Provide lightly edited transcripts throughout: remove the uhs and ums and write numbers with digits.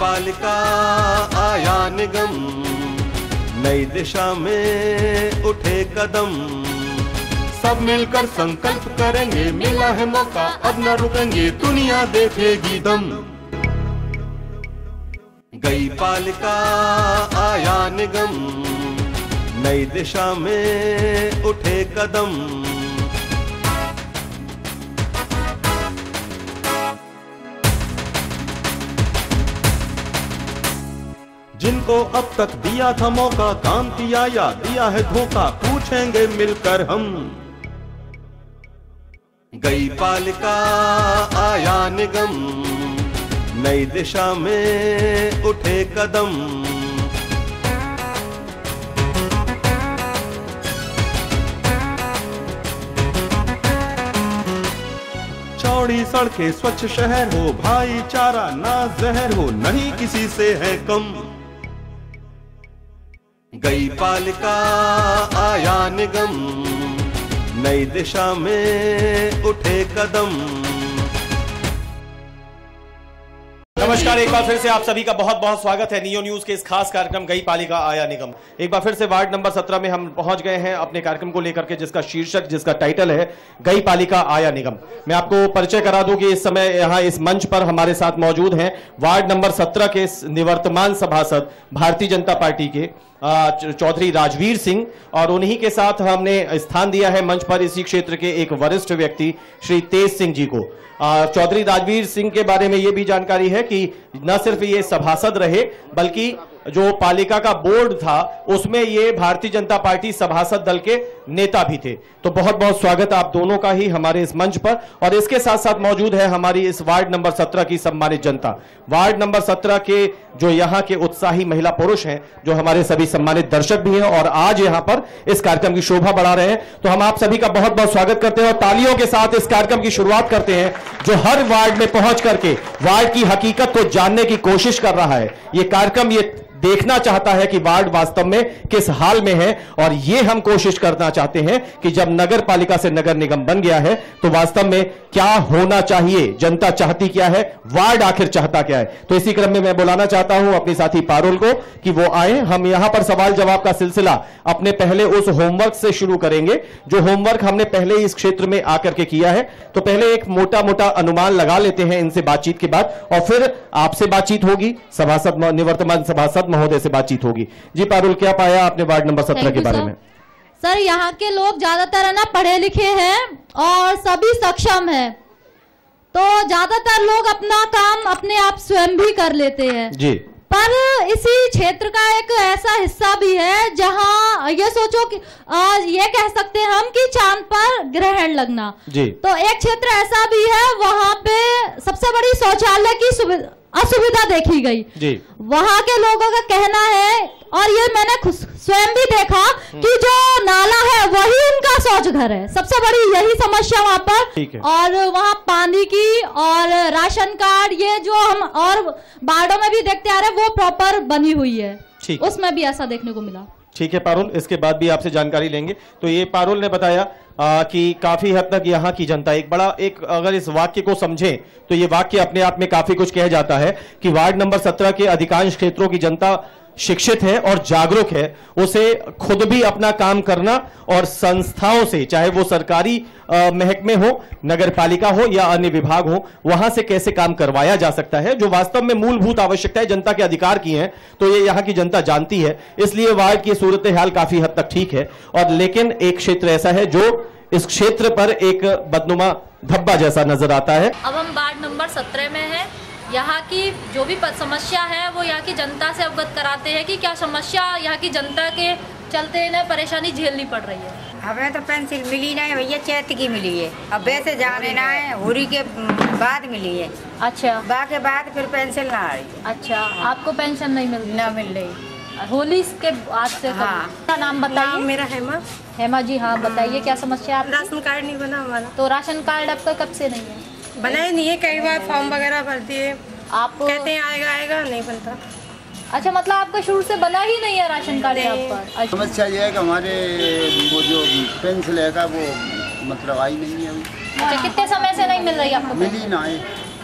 पालिका आया निगम, नई दिशा में उठे कदम, सब मिलकर संकल्प करेंगे, मिला है मौका अब न रुकेंगे, दुनिया देखेगी दम। गई पालिका आया निगम, नई दिशा में उठे कदम, जिनको अब तक दिया था मौका, काम किया या दिया है धोखा, पूछेंगे मिलकर हम। गई पालिका आया निगम, नई दिशा में उठे कदम, चौड़ी सड़कें, स्वच्छ शहर हो, भाईचारा ना जहर हो, नहीं किसी से है कम। गई पालिका आया निगम, नई दिशा में उठे कदम। नमस्कार, एक बार फिर से आप सभी का बहुत बहुत स्वागत है नियो न्यूज के इस खास कार्यक्रम गई पालिका आया निगम। एक बार फिर से वार्ड नंबर 17 में हम पहुंच गए हैं अपने कार्यक्रम को लेकर के, जिसका शीर्षक, जिसका टाइटल है गई पालिका आया निगम। मैं आपको परिचय करा दूं कि इस समय यहां इस मंच पर हमारे साथ मौजूद हैं वार्ड नंबर 17 के निवर्तमान सभासद भारतीय जनता पार्टी के चौधरी राजवीर सिंह, और उन्हीं के साथ हमने स्थान दिया है मंच पर इसी क्षेत्र के एक वरिष्ठ व्यक्ति श्री तेज सिंह जी को। चौधरी राजवीर सिंह के बारे में ये भी जानकारी है कि न सिर्फ ये सभासद रहे, बल्कि जो पालिका का बोर्ड था उसमें ये भारतीय जनता पार्टी सभासद दल के नेता भी थे। तो बहुत बहुत स्वागत आप दोनों का ही हमारे इस मंच पर। और इसके साथ साथ मौजूद है हमारी इस वार्ड नंबर 17 की सम्मानित जनता, वार्ड नंबर 17 के जो यहाँ के उत्साही महिला पुरुष हैं, जो हमारे सभी सम्मानित दर्शक भी हैं और आज यहाँ पर इस कार्यक्रम की शोभा बढ़ा रहे हैं। तो हम आप सभी का बहुत बहुत स्वागत करते हैं और तालियों के साथ इस कार्यक्रम की शुरुआत करते हैं, जो हर वार्ड में पहुंच करके वार्ड की हकीकत को जानने की कोशिश कर रहा है। ये कार्यक्रम ये देखना चाहता है कि वार्ड वास्तव में किस हाल में है, और ये हम कोशिश करना चाहते हैं कि जब नगर पालिका से नगर निगम बन गया है तो वास्तव में क्या होना चाहिए, जनता चाहती क्या है, वार्ड आखिर चाहता क्या है। तो इसी क्रम में मैं बुलाना चाहता हूं अपने साथी पारुल को कि वो आए। हम यहां पर सवाल जवाब का सिलसिला अपने पहले उस होमवर्क से शुरू करेंगे जो होमवर्क हमने पहले इस क्षेत्र में आकर के किया है। तो पहले एक मोटा मोटा अनुमान लगा लेते हैं इनसे बातचीत के बाद, और फिर आपसे बातचीत होगी, सभासद निवर्तमान सभासद महोदय से बातचीत होगी। जी पारुल, क्या पाया आपने वार्ड नंबर 17 के बारे में? सर, यहाँ के लोग ज्यादातर ना पढ़े लिखे हैं और सभी सक्षम हैं, तो ज्यादातर लोग अपना काम अपने आप स्वयं भी कर लेते हैं जी। पर इसी क्षेत्र का एक ऐसा हिस्सा भी है जहां ये सोचो कि ये कह सकते हैं हम कि चांद पर ग्रहण लगना जी। तो एक क्षेत्र ऐसा भी है, वहां पे सबसे बड़ी शौचालय की असुविधा देखी गई जी। वहां के लोगों का कहना है, और ये मैंने स्वयं भी देखा कि जो नाला है वही उनका शौच घर है। सबसे बड़ी यही समस्या वहां पर। और वहां पानी की और राशन कार्ड, ये जो हम और वार्डों में भी देखते आ रहे, वो प्रॉपर बनी हुई है, उसमें भी ऐसा देखने को मिला। ठीक है पारुल, इसके बाद भी आपसे जानकारी लेंगे। तो ये पारुल ने बताया कि काफी हद तक यहाँ की जनता एक अगर इस वाक्य को समझें तो ये वाक्य अपने आप में काफी कुछ कह जाता है कि वार्ड नंबर 17 के अधिकांश क्षेत्रों की जनता शिक्षित है और जागरूक है। उसे खुद भी अपना काम करना और संस्थाओं से, चाहे वो सरकारी महकमे हो, नगर पालिका हो या अन्य विभाग हो, वहां से कैसे काम करवाया जा सकता है, जो वास्तव में मूलभूत आवश्यकताएं जनता के अधिकार की हैं, तो ये यहाँ की जनता जानती है। इसलिए वार्ड की सूरत हाल काफी हद तक ठीक है। और लेकिन एक क्षेत्र ऐसा है जो इस क्षेत्र पर एक बदनुमा धब्बा जैसा नजर आता है। अब हम वार्ड नंबर 17 में हैं। यहाँ की जो भी समस्या है वो यहाँ की जनता से अवगत कराते हैं कि क्या समस्या यहाँ की जनता के चलते इन्हें परेशानी झेलनी पड़ रही है। हमें तो पेंसिल मिली नहीं भैया, चैत की मिली है। अब वैसे जाने ना है, होली के बाद मिली है। अच्छा, बा के बाद फिर पेंसिल ना आ रही। अच्छा, आपको पेंशन नहीं मिल रही? होली के बाद से। हाँ। नाम बताइए। मेरा हेमा। हेमा जी, हाँ बताइए क्या समस्या है? राशन कार्ड नहीं बना हमारा। तो राशन कार्ड आपका कब से नहीं है? बना ही नहीं है, कई बार फॉर्म वगैरह भर दिए, आप कहते हैं आएगा आएगा, नहीं बनता। अच्छा, मतलब आपका शुरू से बना ही नहीं है राशन कार्ड यहाँ पर? समस्या ये है कि हमारे वो जो पेंसिल है वो मतलब आई नहीं है अभी। अच्छा, कितने समय से नहीं मिल रही आपको? मिली ना है,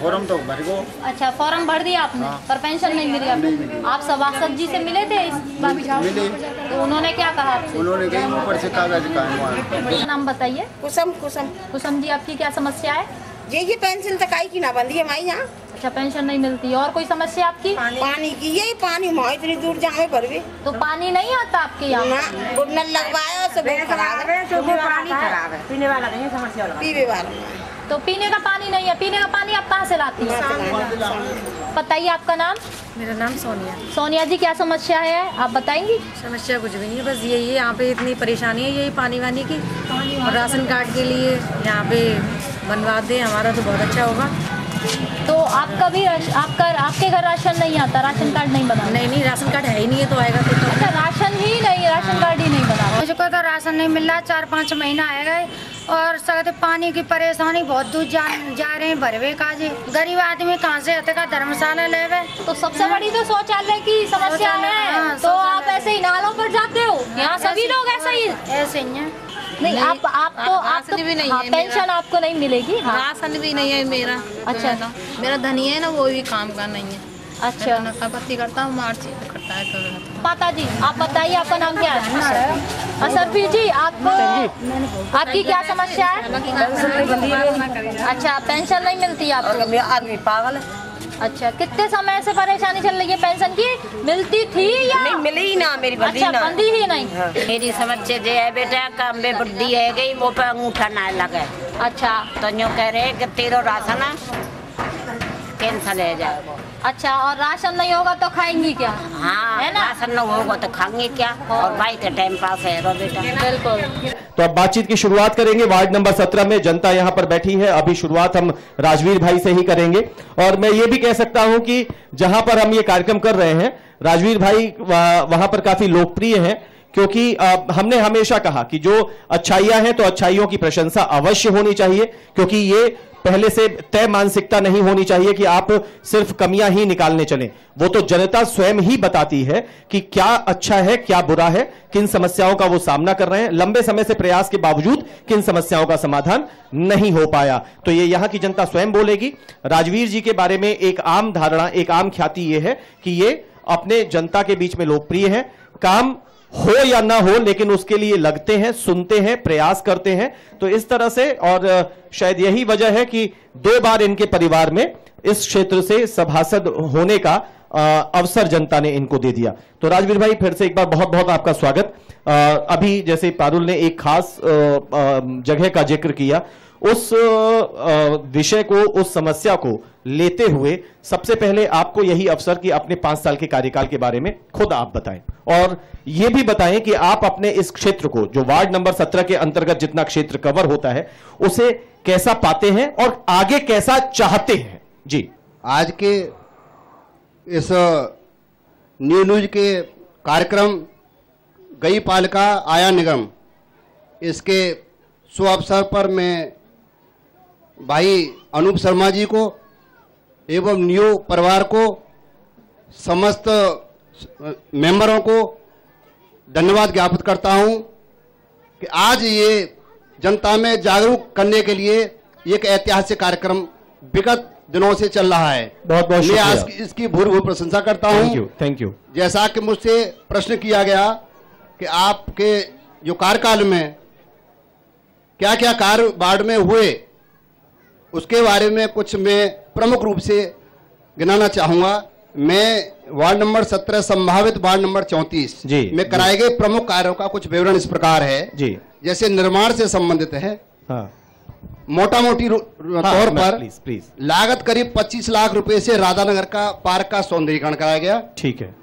फॉर्म तो भर गो। अच्छा, फॉर्म भर दिया आपने? हाँ। पर पेंशन नहीं मिली आपको? आप सभासद जी से मिले थे इस बात? मिले। तो उन्होंने क्या कहा आपसे? उन्होंने कहीं ऊपर से कागज का नाम बताइए। कुसुम जी, आपकी क्या समस्या है? ये पेंशन तक आई की ना बंदी है हमारी यहाँ। अच्छा, पेंशन नहीं मिलती। और कोई समस्या आपकी? पानी की, यही पानी वहाँ इतनी दूर जाए पर भी तो पानी नहीं आता आपके यहाँ? नल लगवाया सब खराब है, पानी खराब है, पीने वाला नहीं है, समस्या पीने वाला। तो पीने का पानी नहीं है। पीने का पानी आप कहाँ से लाती हैं? बताइए आपका नाम। मेरा नाम सोनिया। सोनिया जी, क्या समस्या है आप बताएंगी? समस्या कुछ भी नहीं है, बस यही है यहाँ पे इतनी परेशानी है, यही पानी वानी की। और राशन कार्ड के लिए यहाँ पे बनवा दे हमारा तो बहुत अच्छा होगा। तो आपका भी आपके घर राशन नहीं आता? राशन कार्ड नहीं बना? नहीं, राशन कार्ड है ही नहीं है तो आएगा तो। अच्छा, राशन ही नहीं, राशन कार्ड ही नहीं बना। मुझको तो राशन नहीं मिल रहा, 4-5 महीना आ गए और सख्त पानी की परेशानी, बहुत दूर जा रहे हैं भरवे काजी। गरीब आदमी कहाँ से आते का धर्मशाला लेवे। तो सबसे बड़ी तो शौचालय की समस्या है। तो आप ऐसे ही नालों पर जाते हो? यहाँ सभी लोग ऐसे ही हैं। नहीं, आपको भी नहीं है। पेंशन आपको नहीं मिलेगी? राशन भी नहीं है मेरा। अच्छा, मेरा धनिया है ना, वो भी काम का नहीं है। अच्छा, नकापत्ती करता हूँ, मार्च करता है तो। माता जी, आप बताइए आपका नाम क्या है? असरफी जी, आपकी क्या समस्या है? अच्छा, पेंशन नहीं मिलती आपको? आदमी पागल है। अच्छा, कितने समय से परेशानी चल रही है? पेंशन की मिलती थी या नहीं मिली ही ना? मेरी बंदी अच्छा, ना बंदी ही नहीं। मेरी समस्या ये है बेटा, काम में बुद्धि है गई, वो पे अंगूठा ना लगे। अच्छा, तो यूँ कह रहे कि तेरा राशन कैंसल है जाए। अच्छा, और राशन नहीं होगा तो खाएंगी क्या? हाँ, है ना? राशन न होगा तो खाएंगे क्या? और भाई का टाइम पास है रो बेटा। बिल्कुल। तो अब बातचीत की शुरुआत करेंगे। वार्ड नंबर 17 में जनता यहां पर बैठी है। अभी शुरुआत हम राजवीर भाई से ही करेंगे। और मैं ये भी कह सकता हूं कि जहां पर हम ये कार्यक्रम कर रहे हैं, राजवीर भाई वहां पर काफी लोकप्रिय हैं, क्योंकि हमने हमेशा कहा कि जो अच्छाइयां हैं तो अच्छाइयों की प्रशंसा अवश्य होनी चाहिए, क्योंकि ये पहले से तय मानसिकता नहीं होनी चाहिए कि आप सिर्फ कमियां ही निकालने चलें। वो तो जनता स्वयं ही बताती है कि क्या अच्छा है, क्या बुरा है, किन समस्याओं का वो सामना कर रहे हैं। लंबे समय से प्रयास के बावजूद किन समस्याओं का समाधान नहीं हो पाया, तो ये यहां की जनता स्वयं बोलेगी। राजवीर जी के बारे में एक आम धारणा, एक आम ख्याति ये है कि ये अपने जनता के बीच में लोकप्रिय है। काम हो या ना हो, लेकिन उसके लिए लगते हैं, सुनते हैं, प्रयास करते हैं। तो इस तरह से, और शायद यही वजह है कि 2 बार इनके परिवार में इस क्षेत्र से सभासद होने का अवसर जनता ने इनको दे दिया। तो राजवीर भाई, फिर से एक बार बहुत बहुत आपका स्वागत। अभी जैसे पारुल ने एक खास जगह का जिक्र किया, उस विषय को, उस समस्या को लेते हुए सबसे पहले आपको यही अवसर कि अपने 5 साल के कार्यकाल के बारे में खुद आप बताएं, और यह भी बताएं कि आप अपने इस क्षेत्र को, जो वार्ड नंबर 17 के अंतर्गत जितना क्षेत्र कवर होता है, उसे कैसा पाते हैं और आगे कैसा चाहते हैं। जी, आज के इस न्यूज के कार्यक्रम गई पालिका आया निगम, इसके शुभ अवसर पर मैं भाई अनूप शर्मा जी को एवं न्यू परिवार को, समस्त मेंबरों को धन्यवाद ज्ञापित करता हूं कि आज ये जनता में जागरूक करने के लिए एक ऐतिहासिक कार्यक्रम विगत दिनों से चल रहा है। बहुत बहुत मैं आज इसकी भूरी प्रशंसा करता हूं। Thank you. जैसा कि मुझसे प्रश्न किया गया कि आपके जो कार्यकाल में क्या क्या कार्य वार्ड में हुए, उसके बारे में कुछ मैं प्रमुख रूप से गिनाना चाहूंगा। मैं वार्ड नंबर 17 संभावित वार्ड नंबर 34 में कराए गए प्रमुख कार्यों का कुछ विवरण इस प्रकार है जी। जैसे निर्माण से संबंधित है। हाँ। मोटा मोटी तौर पर प्लीज लागत करीब 25 लाख रुपए से राधानगर का पार्क का सौंदर्यीकरण कराया गया। ठीक है।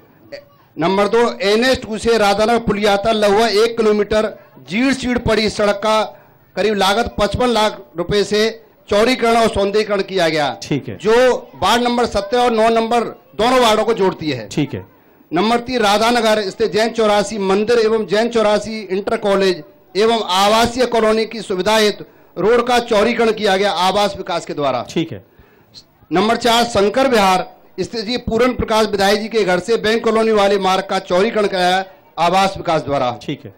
नंबर 2, NH2 से राधानगर पुलिया तक लगभग 1 किलोमीटर जीर्ण शीर्ण पड़ी सड़क का करीब लागत 55 लाख रुपए से चौड़ीकरण और सौंदर्यीकरण किया गया। ठीक है। जो वार्ड नंबर 17 और 9 नंबर दोनों वार्डों को जोड़ती है। ठीक है। नंबर 3, राधानगर स्थित जैन चौरासी मंदिर एवं जैन चौरासी इंटर कॉलेज एवं आवासीय कॉलोनी की सुविधा हेतु रोड का चौड़ीकरण किया गया आवास विकास के द्वारा। ठीक है। नंबर 4, शंकर विहार स्थित जी पूर्ण प्रकाश विधायक जी के घर से बैंक कॉलोनी वाले मार्ग का चौड़ीकरण कराया आवास विकास द्वारा। ठीक है।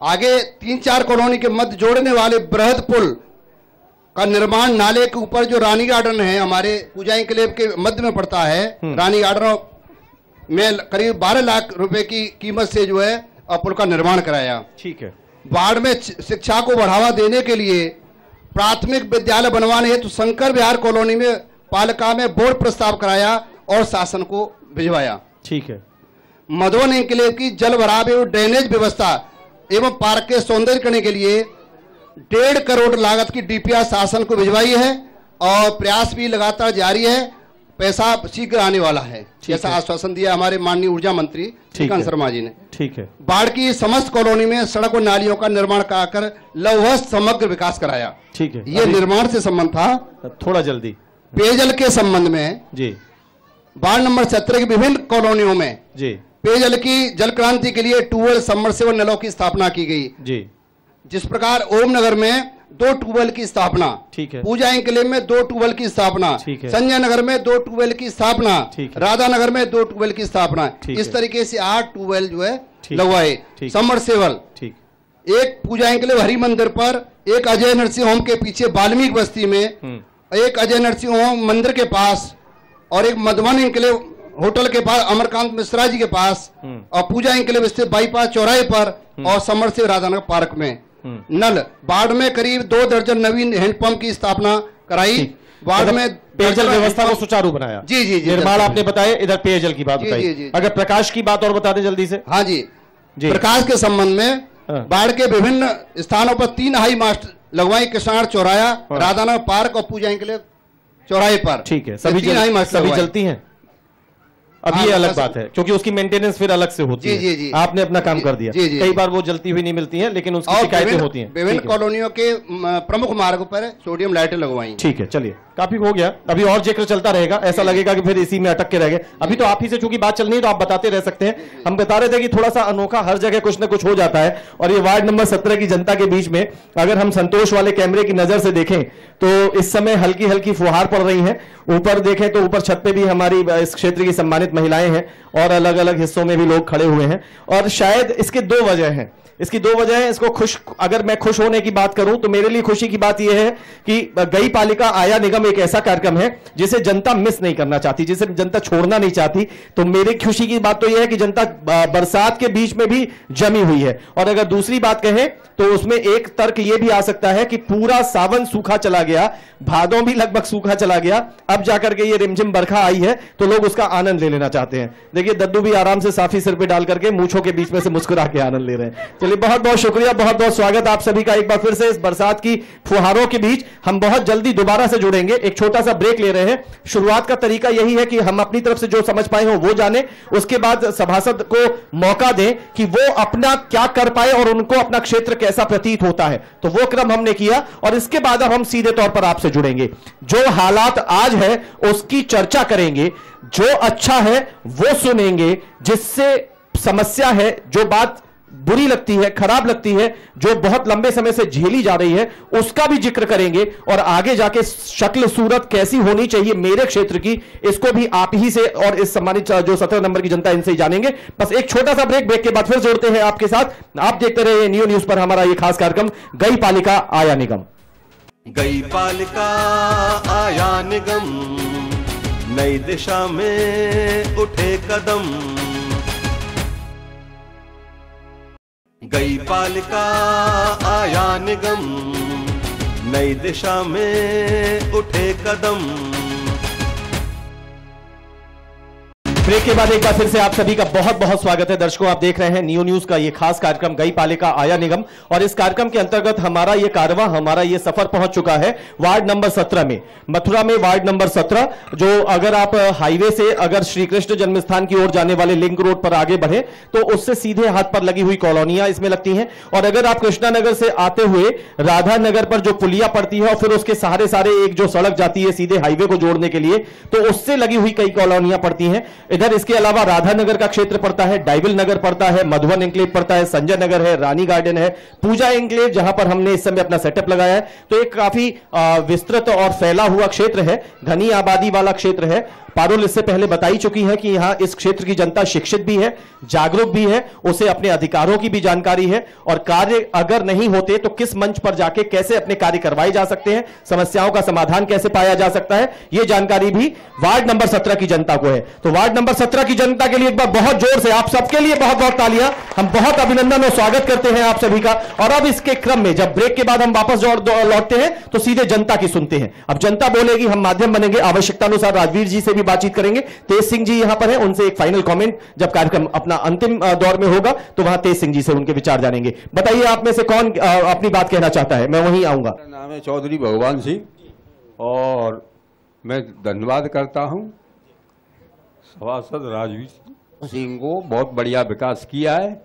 आगे 3-4 कॉलोनी के मध्य जोड़ने वाले बृहद पुल का निर्माण नाले के ऊपर जो रानी गार्डन है हमारे पूजा एन्क्लेव के मध्य में पड़ता है, रानी गार्डन में करीब 12 लाख रुपए की कीमत से जो है पुल का निर्माण कराया। ठीक है। बाढ़ में शिक्षा को बढ़ावा देने के लिए प्राथमिक विद्यालय बनवाने हेतु शंकर विहार कॉलोनी में पालिका में बोर्ड प्रस्ताव कराया और शासन को भिजवाया। ठीक है। मधुवन एन्क्लेव की जल भराव एवं ड्रेनेज व्यवस्था एवं पार्क के सौंदर्यीकरण के लिए 1.5 करोड़ लागत की डीपीआर शासन को भिजवाई है और प्रयास भी लगातार जारी है। पैसा शीघ्र आने वाला है, जैसा आश्वासन दिया हमारे माननीय ऊर्जा मंत्री श्रीकांत शर्मा जी ने। ठीक है। बाढ़ की समस्त कॉलोनी में सड़क और नालियों का निर्माण कराकर लौहस्त समग्र विकास कराया। ठीक है। ये निर्माण से संबंध था। थोड़ा जल्दी। पेयजल के संबंध में जी, वार्ड नंबर 17 की विभिन्न कॉलोनियों में जी पेयजल की जल क्रांति के लिए ट्यूबवेल सबमर्सिबल नलों की स्थापना की गई। जी। जिस प्रकार ओम नगर में 2 ट्यूबवेल की स्थापना, ठीक है, पूजा एन्क्लेव में 2 ट्यूबवेल की स्थापना, ठीक है, संजय नगर में 2 ट्यूबवेल की स्थापना, ठीक है, राधा नगर में 2 ट्यूबवेल की स्थापना, इस तरीके से 8 ट्यूबवेल जो है लगवाए सबमर्सिबल। ठीक। एक पूजा एन्क्लेव हरि मंदिर पर, एक अजय नरसिंह होम के पीछे वाल्मीकि बस्ती में, एक अजय नरसिंह होम मंदिर के पास और एक मधुवन एन्क्लेव होटल के पास अमरकांत मिश्रा जी के पास और पूजा एन्क्लेव स्थित बाईपास चौराहे पर और समरसेव राधानगर पार्क में। नल बाढ़ में करीब 2 दर्जन नवीन हैंडपंप की स्थापना कराई। बाढ़ में पेयजल व्यवस्था को सुचारू बनाया। जी जी जी। निर्माण आपने बताया, इधर पेयजल की बात बताई। अगर प्रकाश की बात और बता दें जल्दी से। हाँ जी, प्रकाश के संबंध में बाढ़ के विभिन्न स्थानों पर 3 हाई मास्ट लगवाई, किसान चौराया, राधानगर पार्क और पूजा एन्क्लेव चौराहे पर। ठीक है। सभी जलती हैं। अब ये अलग बात है क्योंकि उसकी मेंटेनेंस फिर अलग से होती है। जी। आपने अपना काम कर दिया। कई बार वो जलती हुई नहीं मिलती हैं, लेकिन उसकी शिकायतें होती हैं। विभिन्न कॉलोनियों के प्रमुख मार्गों पर सोडियम लाइटें लगवाई। ठीक है, चलिए काफी हो गया, अभी और जिक्र चलता रहेगा। ऐसा लगेगा कि फिर इसी में अटक के रह गए। अभी तो आप ही से चूंकि बात चल रही है तो आप बताते रह सकते हैं। हम बता रहे थे कि थोड़ा सा अनोखा हर जगह कुछ ना कुछ हो जाता है और ये वार्ड नंबर 17 की जनता के बीच में अगर हम संतोष वाले कैमरे की नजर से देखें तो इस समय हल्की हल्की फुहार पड़ रही है। ऊपर देखें तो ऊपर छत पे भी हमारी इस क्षेत्र की सम्मानित महिलाएं हैं और अलग अलग हिस्सों में भी लोग खड़े हुए हैं और शायद इसके 2 वजह हैं। इसकी 2 वजह है। इसको अगर मैं खुश होने की बात करूं तो मेरे लिए खुशी की बात यह है कि गई पालिका आया निगम एक ऐसा कार्यक्रम है जिसे जनता मिस नहीं करना चाहती, जिसे जनता छोड़ना नहीं चाहती। तो मेरी खुशी की बात तो यह है कि जनता बरसात के बीच में भी जमी हुई है। और अगर दूसरी बात कहें तो उसमें एक तर्क यह भी आ सकता है कि पूरा सावन सूखा चला गया, भादों भी लगभग सूखा चला गया, अब जाकर के ये रिमझिम बरखा आई है तो लोग उसका आनंद ले लेना चाहते हैं। देखिए दद्दू भी आराम से साफी सिर पे डाल करके मूंछों के बीच में से मुस्कुरा के आनंद ले रहे हैं। चलिए बहुत बहुत शुक्रिया, बहुत बहुत स्वागत आप सभी का एक बार फिर से इस बरसात की फुहारों के बीच। हम बहुत जल्दी दोबारा से जुड़ेंगे, एक छोटा सा ब्रेक ले रहे हैं। शुरुआत का तरीका यही है कि हम अपनी तरफ से जो समझ पाए हो वो जाने, उसके बाद सभासद को मौका दें कि वो अपना क्या कर पाए और उनको अपना क्षेत्र कैसा प्रतीत होता है। तो वो क्रम हमने किया और इसके बाद अब हम सीधे तौर पर आपसे जुड़ेंगे। जो हालात आज है उसकी चर्चा करेंगे, जो अच्छा है वो सुनेंगे, जिससे समस्या है, जो बात बुरी लगती है, खराब लगती है, जो बहुत लंबे समय से झेली जा रही है, उसका भी जिक्र करेंगे और आगे जाके शक्ल सूरत कैसी होनी चाहिए मेरे क्षेत्र की, इसको भी आप ही से और इस सम्मानित जो 17 नंबर की जनता इनसे ही जानेंगे। बस एक छोटा सा ब्रेक के बाद फिर जोड़ते हैं आपके साथ। आप देखते रहिए नियो न्यूज पर हमारा यह खास कार्यक्रम गई पालिका आया निगम। गई पालिका आया निगम, नई दिशा में उठे कदम। गई पालिका आया निगम, नई दिशा में उठे कदम। ब्रेक के बाद एक बार फिर से आप सभी का बहुत बहुत स्वागत है। दर्शकों आप देख रहे हैं नियो न्यूज का ये खास कार्यक्रम गई पालिका आया निगम और इस कार्यक्रम के अंतर्गत हमारा ये कारवां, हमारा ये सफर पहुंच चुका है वार्ड नंबर 17 में, मथुरा में वार्ड नंबर 17। जो अगर आप हाईवे से अगर श्री कृष्ण जन्मस्थान की ओर जाने वाले लिंक रोड पर आगे बढ़े तो उससे सीधे हाथ पर लगी हुई कॉलोनियां इसमें लगती हैं और अगर आप कृष्णा नगर से आते हुए राधा नगर पर जो पुलिया पड़ती है और फिर उसके सहारे एक जो सड़क जाती है सीधे हाईवे को जोड़ने के लिए, तो उससे लगी हुई कई कॉलोनियां पड़ती हैं। इधर इसके अलावा राधा नगर का क्षेत्र पड़ता है, डाइविल नगर पड़ता है, मधुवन एन्क्लेव पड़ता है, संजय नगर है, रानी गार्डन है, पूजा एन्क्लेव जहां पर हमने इस समय अपना सेटअप लगाया है। तो एक काफी विस्तृत और फैला हुआ क्षेत्र है, घनी आबादी वाला क्षेत्र है। पारुल इससे पहले बता ही चुकी है कि यहां इस क्षेत्र की जनता शिक्षित भी है, जागरूक भी है, उसे अपने अधिकारों की भी जानकारी है और कार्य अगर नहीं होते तो किस मंच पर जाके कैसे अपने कार्य करवाए जा सकते हैं, समस्याओं का समाधान कैसे पाया जा सकता है, यह जानकारी भी वार्ड नंबर 17 की जनता को है। तो वार्ड नंबर 17 की जनता के लिए एक बार बहुत जोर से आप सबके लिए बहुत बहुत तालियां, हम बहुत अभिनंदन और स्वागत करते हैं आप सभी का। और अब इसके क्रम में जब ब्रेक के बाद हम वापस लौटते हैं तो सीधे जनता की सुनते हैं। अब जनता बोलेगी, हम माध्यम बनेंगे, आवश्यकता अनुसार राजवीर जी से भी बातचीत करेंगे। तेज सिंह जी यहां पर हैं, उनसे एक फाइनल कमेंट जब कार्यक्रम अपना अंतिम दौर में होगा तो वहां तेज सिंह जी से उनके विचार जानेंगे। बताइए आप में से कौन अपनी बात कहना चाहता है, मैं वहीं आऊंगा। मेरा नाम है चौधरी भगवान सिंह और मैं धन्यवाद करता हूं सभासद राजवीर सिंह को, बहुत बढ़िया विकास किया है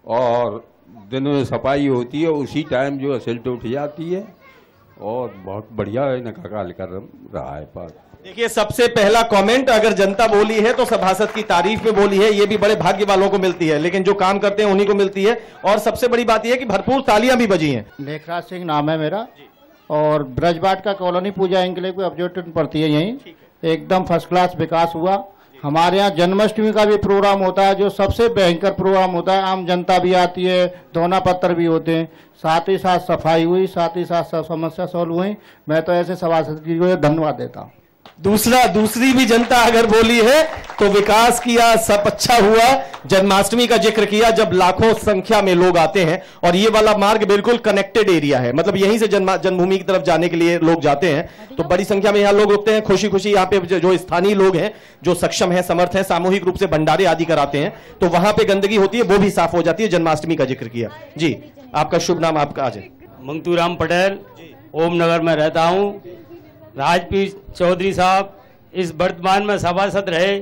और दिनों में सफाई होती है उसी टाइम जो है सिल्ट उठ जाती है और बहुत बढ़िया इनका कार्यक्रम रहा है। पास देखिए, सबसे पहला कमेंट अगर जनता बोली है तो सभासद की तारीफ में बोली है, ये भी बड़े भाग्य वालों को मिलती है, लेकिन जो काम करते हैं उन्हीं को मिलती है। और सबसे बड़ी बात यह है कि भरपूर तालियां भी बजी हैं। लेखराज सिंह नाम है मेरा और ब्रजबाट का कॉलोनी पूजा इंकले को ऑब्जेक्टिव पड़ती है, यहीं एकदम फर्स्ट क्लास विकास हुआ। हमारे यहाँ जन्माष्टमी का भी प्रोग्राम होता है जो सबसे भयंकर प्रोग्राम होता है, आम जनता भी आती है, दोना पत्र भी होते हैं, साथ ही साथ सफाई हुई, साथ ही साथ सब समस्या सॉल्व हुई। मैं तो ऐसे सभासद जी को धन्यवाद देता हूँ। दूसरी भी जनता अगर बोली है तो विकास किया, सब अच्छा हुआ। जन्माष्टमी का जिक्र किया, जब लाखों संख्या में लोग आते हैं और ये वाला मार्ग बिल्कुल कनेक्टेड एरिया है, मतलब यहीं से जन्मभूमि की तरफ जाने के लिए लोग जाते हैं, तो बड़ी संख्या में यहाँ लोग रुकते हैं। खुशी खुशी यहाँ पे जो स्थानीय लोग हैं, जो सक्षम हैं, समर्थ हैं, सामूहिक रूप से भंडारे आदि कराते हैं, तो वहां पे गंदगी होती है, वो भी साफ हो जाती है। जन्माष्टमी का जिक्र किया जी। आपका शुभ नाम, आपका आज? मंगतूराम पटेल, ओम नगर में रहता हूँ। राजवीर चौधरी साहब इस वर्तमान में सभासद रहे,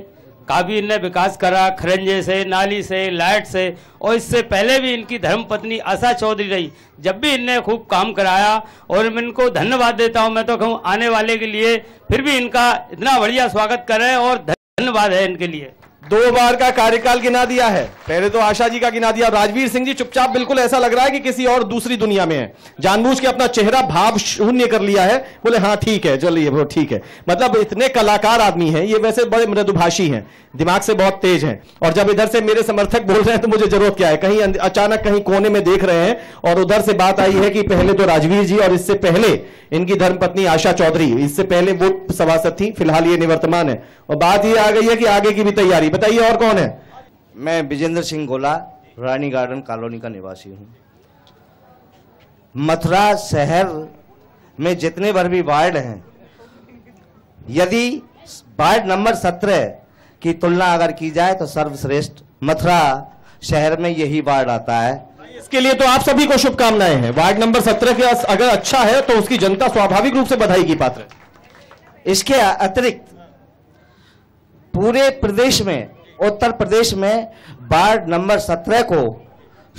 काफ़ी इनने विकास करा, खरंजे से, नाली से, लाइट से, और इससे पहले भी इनकी धर्मपत्नी आशा चौधरी रही, जब भी इनने खूब काम कराया और मैं इनको धन्यवाद देता हूं। मैं तो कहूं आने वाले के लिए फिर भी इनका इतना बढ़िया स्वागत करें और धन्यवाद है इनके लिए। 2 बार का कार्यकाल गिना दिया है, पहले तो आशा जी का गिना दिया। राजवीर सिंह जी चुपचाप, बिल्कुल ऐसा लग रहा है कि किसी और दूसरी दुनिया में है, जानबूझ के अपना चेहरा भाव शून्य कर लिया है, बोले हाँ ठीक है चलिए वो ठीक है। मतलब इतने कलाकार आदमी हैं ये, वैसे बड़े मृदुभाषी हैं, दिमाग से बहुत तेज हैं, और जब इधर से मेरे समर्थक बोल रहे हैं तो मुझे जरूरत क्या है, कहीं अचानक कहीं कोने में देख रहे हैं और उधर से बात आई है कि पहले तो राजवीर जी और इससे पहले इनकी धर्मपत्नी आशा चौधरी, इससे पहले वो सभासद थी, फिलहाल ये निवर्तमान है, और बात ये आ गई है कि आगे की भी तैयारी। बताइए और कौन है? मैं विजेंद्र सिंह गोला, रानी गार्डन कॉलोनी का निवासी हूं। मथुरा शहर में जितने भर भी वार्ड हैं, यदि वार्ड नंबर 17 की तुलना अगर की जाए तो सर्वश्रेष्ठ मथुरा शहर में यही वार्ड आता है। इसके लिए तो आप सभी को शुभकामनाएं हैं। वार्ड नंबर 17 के अगर अच्छा है तो उसकी जनता स्वाभाविक रूप से बधाई की पात्र है। इसके अतिरिक्त पूरे प्रदेश में, उत्तर प्रदेश में वार्ड नंबर 17 को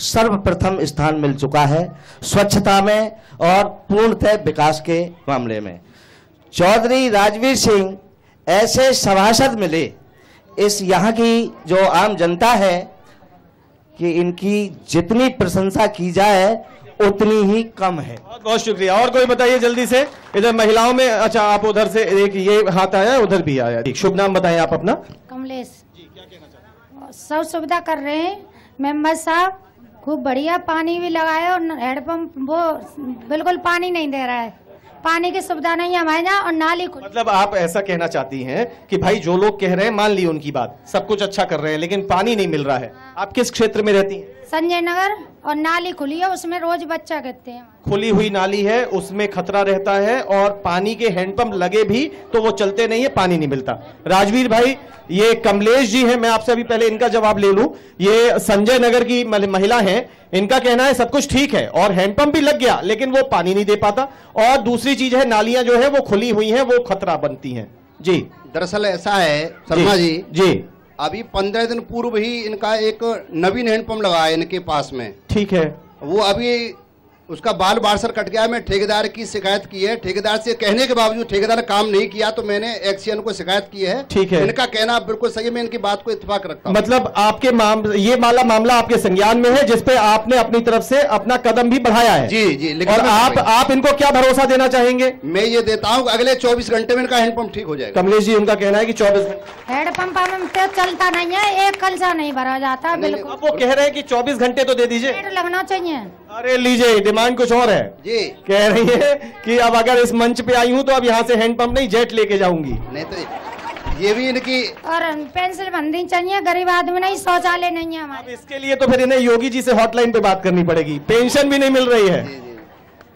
सर्वप्रथम स्थान मिल चुका है स्वच्छता में और पूर्णतः विकास के मामले में। चौधरी राजवीर सिंह ऐसे सभासद मिले इस यहाँ की जो आम जनता है कि इनकी जितनी प्रशंसा की जाए उतनी ही कम है। बहुत बहुत शुक्रिया। और कोई बताइए जल्दी से, इधर महिलाओं में, अच्छा आप उधर से, एक ये हाथ आया, उधर भी आया। शुभ नाम बताएं आप अपना। कमलेश। सब सुविधा कर रहे हैं मेंबर साहब, खूब बढ़िया, पानी भी लगाया और हैंडपंप वो बिल्कुल पानी नहीं दे रहा है, पानी की सुविधा नहीं है हमारे यहाँ, और नाली को। मतलब आप ऐसा कहना चाहती हैं कि भाई जो लोग कह रहे हैं मान ली उनकी बात, सब कुछ अच्छा कर रहे हैं लेकिन पानी नहीं मिल रहा है। आप किस क्षेत्र में रहती हैं? संजय नगर, और नाली खुली है उसमें रोज बच्चा गिरते हैं। खुली हुई नाली है, उसमें खतरा रहता है, और पानी के हैंडपंप लगे भी तो वो चलते नहीं है, पानी नहीं मिलता। राजवीर भाई, ये कमलेश जी हैं, मैं आपसे अभी पहले इनका जवाब ले लूं। ये संजय नगर की महिला हैं, इनका कहना है सब कुछ ठीक है और हैंडपंप भी लग गया लेकिन वो पानी नहीं दे पाता, और दूसरी चीज है नालियां जो है वो खुली हुई हैं, वो खतरा बनती हैं। जी दरअसल ऐसा है शर्मा जी, जी अभी 15 दिन पूर्व ही इनका एक नवीन हैंडपंप लगा है इनके पास में। ठीक है, वो अभी उसका बाल बारसर कट गया। मैं ठेकेदार की शिकायत की है, ठेकेदार से कहने के बावजूद ठेकेदार ने काम नहीं किया तो मैंने एक्सीएन को शिकायत की है। ठीक है, इनका कहना बिल्कुल सही है, मैं इनकी बात को इत्तेफाक रखता हूं। मतलब आपके ये मामला आपके संज्ञान में है, जिसपे आपने अपनी तरफ से अपना कदम भी बढ़ाया है। जी जी। और आप इनको क्या भरोसा देना चाहेंगे? मैं ये देता हूँ अगले 24 घंटे में इनका हैंडपंप ठीक हो जाएगा। कमलेश जी, उनका कहना है कि 24 घंटे हैंडपंप तो चलता नहीं है, एक कलसा नहीं भरा जाता। बिल्कुल वो कह रहे हैं कि 24 घंटे तो दे दीजिए, लगना चाहिए। अरे लीजिए, डिमांड कुछ और है जी। कह रही है कि अब अगर इस मंच पे आई हूँ तो अब यहाँ से हैंडपंप नहीं जेट लेके जाऊंगी। नहीं तो ये भी इनकी और पेंसिल बंदी चाहिए, गरीब आदमी नहीं, शौचालय नहीं है हमारे। इसके लिए तो फिर इन्हें योगी जी से हॉटलाइन पे बात करनी पड़ेगी, पेंशन भी नहीं मिल रही है।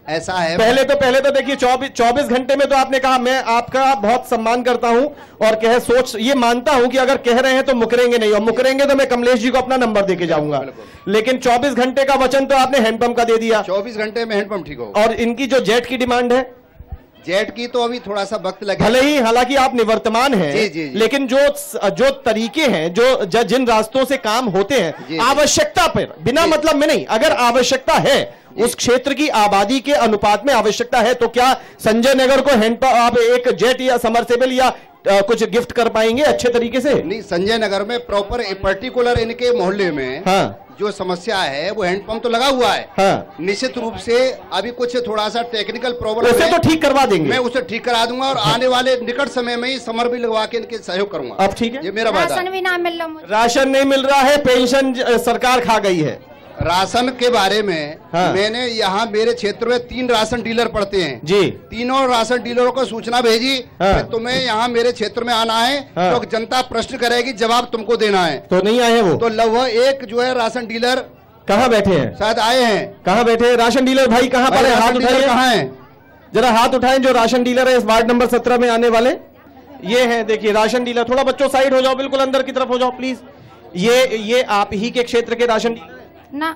ऐसा है। पहले तो देखिए 24 घंटे में तो आपने कहा मैं आपका बहुत सम्मान करता हूं और ये मानता हूं कि अगर कह रहे हैं तो मुकरेंगे नहीं, और मुकरेंगे तो मैं कमलेश जी को अपना नंबर देके जाऊंगा। लेकिन 24 घंटे का वचन तो आपने हैंडपंप का दे दिया। 24 घंटे में हैंडपंप ठीक होगा। और इनकी जो जेट की डिमांड है, जेट की तो अभी थोड़ा सा वक्त लगेगा। भले ही हालांकि आप निवर्तमान हैं, जी, जी, जी। लेकिन जो तरीके हैं, जो जिन रास्तों से काम होते हैं, आवश्यकता पर, बिना मतलब में नहीं, अगर आवश्यकता है, उस क्षेत्र की आबादी के अनुपात में आवश्यकता है, तो क्या संजय नगर को हैंडपंप आप एक जेट या समरसेबल या कुछ गिफ्ट कर पाएंगे अच्छे तरीके से? नहीं, संजय नगर में प्रॉपर पर्टिकुलर इनके मोहल्ले में जो समस्या है वो हैंडपंप तो लगा हुआ है। निश्चित रूप से अभी कुछ थोड़ा सा टेक्निकल प्रॉब्लम उसे तो ठीक करवा देंगे, मैं उसे ठीक करा दूंगा और आने वाले निकट समय में ही समर भी लगवा के इनके सहयोग करूंगा। अब ठीक है, ये मेरा वादा। राशन भी ना मिल रहा मुझे। राशन नहीं मिल रहा है, पेंशन सरकार खा गई है। राशन के बारे में मैंने यहाँ मेरे क्षेत्र में 3 राशन डीलर पड़ते हैं जी। तीनों राशन डीलरों को सूचना भेजी कि तुम्हें यहाँ मेरे क्षेत्र में आना है, तो जनता प्रश्न करेगी, जवाब तुमको देना है। तो नहीं आए वो। तो लगभग एक जो है राशन डीलर कहाँ बैठे हैं? शायद आए हैं। कहाँ बैठे हैं राशन डीलर भाई? कहाँ पर हाथ उठाइए, कहाँ है? जरा हाथ उठाएं जो राशन डीलर है इस वार्ड नंबर 17 में आने वाले। ये हैं, देखिए राशन डीलर। थोड़ा बच्चों साइड हो जाओ, बिल्कुल अंदर की तरफ हो जाओ प्लीज। ये आप ही के क्षेत्र के राशन डीलर ना?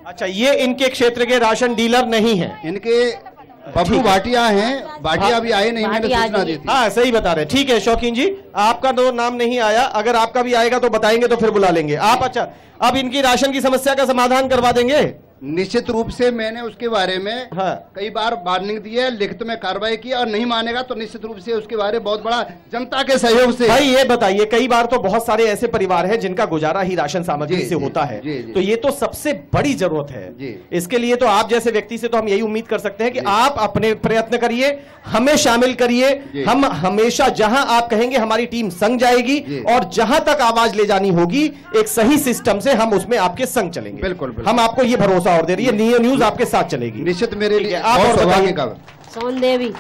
अच्छा, ये इनके क्षेत्र के राशन डीलर नहीं है, इनके बबलू भाटिया हैं। भाटिया अभी आए नहीं, मैंने सूचना दी थी। हाँ सही बता रहे। ठीक है शौकीन जी, आपका तो नाम नहीं आया, अगर आपका भी आएगा तो बताएंगे, तो फिर बुला लेंगे आप। अच्छा, अब इनकी राशन की समस्या का समाधान करवा देंगे? निश्चित रूप से मैंने उसके बारे में कई बार वार्निंग दी है, लिखित में कार्रवाई की, और नहीं मानेगा तो निश्चित रूप से उसके बारे में बहुत बड़ा जनता के सहयोग से। भाई ये बताइए, कई बार तो बहुत सारे ऐसे परिवार हैं जिनका गुजारा ही राशन सामग्री से होता है, तो ये तो सबसे बड़ी जरूरत है। इसके लिए तो आप जैसे व्यक्ति से तो हम यही उम्मीद कर सकते हैं कि आप अपने प्रयत्न करिए, हमें शामिल करिए। हम हमेशा जहां आप कहेंगे हमारी टीम संग जाएगी, और जहां तक आवाज ले जानी होगी एक सही सिस्टम से हम उसमें आपके संग चलेंगे। बिल्कुल, हम आपको ये भरोसा और दे रही है, नियो न्यूज आपके साथ चलेगी। निश्चित मेरे लिए आप और सौभाग्य का। सोन देवी,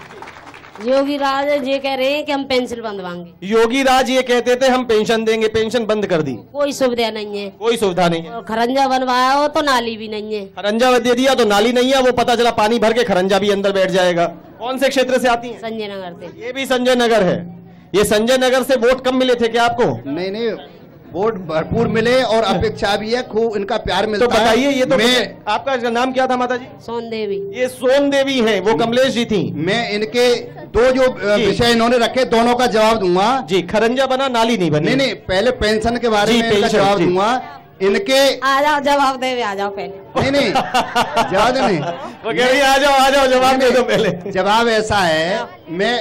योगी राज ये कह रहे हैं कि हम पेंसिल बंदवाएंगे। योगी राज ये कहते थे हम पेंशन देंगे, पेंशन बंद कर दी। कोई सुविधा नहीं है, कोई सुविधा नहीं है। और खरंजा बनवाया हो तो नाली भी नहीं है। खरंजा दे दिया तो नाली नहीं है, वो पता चला पानी भर के खरंजा भी अंदर बैठ जाएगा। कौन से क्षेत्र से आती है? संजय नगर से। ये भी संजय नगर है। ये संजय नगर से वोट कम मिले थे क्या आपको? नहीं, वोट भरपूर मिले और अपेक्षा भी है, खूब इनका प्यार मिलता है। तो बताइए, ये तो आपका नाम क्या था माता जी? सोन देवी। ये सोन देवी है, वो कमलेश जी थी। मैं इनके 2 जो विषय इन्होंने रखे दोनों का जवाब दूंगा जी। खरंजा बना, नाली नहीं बनी। नहीं, पहले पेंशन के बारे में इनका जवाब दूंगा। इनके आ जाओ, जवाब दे, आ जाओ पहले। नहीं जवाब नहीं, वो कह रही है आ जाओ जवाब दे दो पहले। जवाब ऐसा है, मैं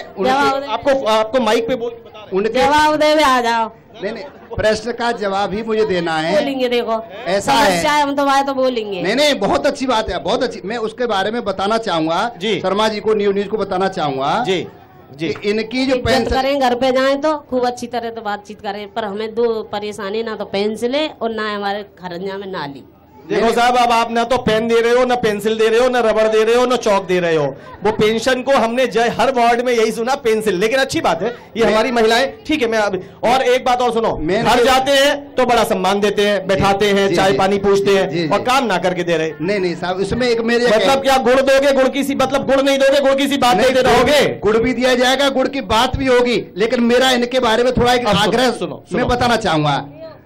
आपको माइक पे बोल उनके जवाब दे, आ जाओ। नहीं, प्रश्न का जवाब ही मुझे देना है। बोलेंगे, देखो ऐसा है, हम तुम्हारे तो बोलेंगे। नहीं, बहुत अच्छी बात है, बहुत अच्छी। मैं उसके बारे में बताना चाहूंगा शर्मा जी को, न्यूज को बताना चाहूंगा जी। इनकी जो पेंशन करें, घर पे जाएं तो खूब अच्छी तरह तो बातचीत करें, पर हमें 2 परेशानी, ना तो पेंसिल है और ना हमारे खरंजा में नाली। देखो साहब, अब आप ना तो पेन दे रहे हो, ना पेंसिल दे रहे हो, ना रबड़ दे रहे हो, ना चौक दे रहे हो। वो पेंशन को हमने हर वार्ड में यही सुना, पेंसिल। लेकिन अच्छी बात है, ये हमारी महिलाएं, ठीक है। मैं और एक बात और सुनो, घर जाते हैं तो बड़ा सम्मान देते हैं, बैठाते हैं, चाय पानी पूछते हैं, और काम ना करके दे रहे। नहीं साहब, इसमें एक मेरे मतलब क्या गुड़ दोगे, गुड़ की सी मतलब गुड़ नहीं दोगे, गुड़ की सी बात नहीं दे रहोगे। गुड़ भी दिया जाएगा, गुड़ की बात भी होगी, लेकिन मेरा इनके बारे में थोड़ा एक आग्रह सुनो, मैं बताना चाहूंगा।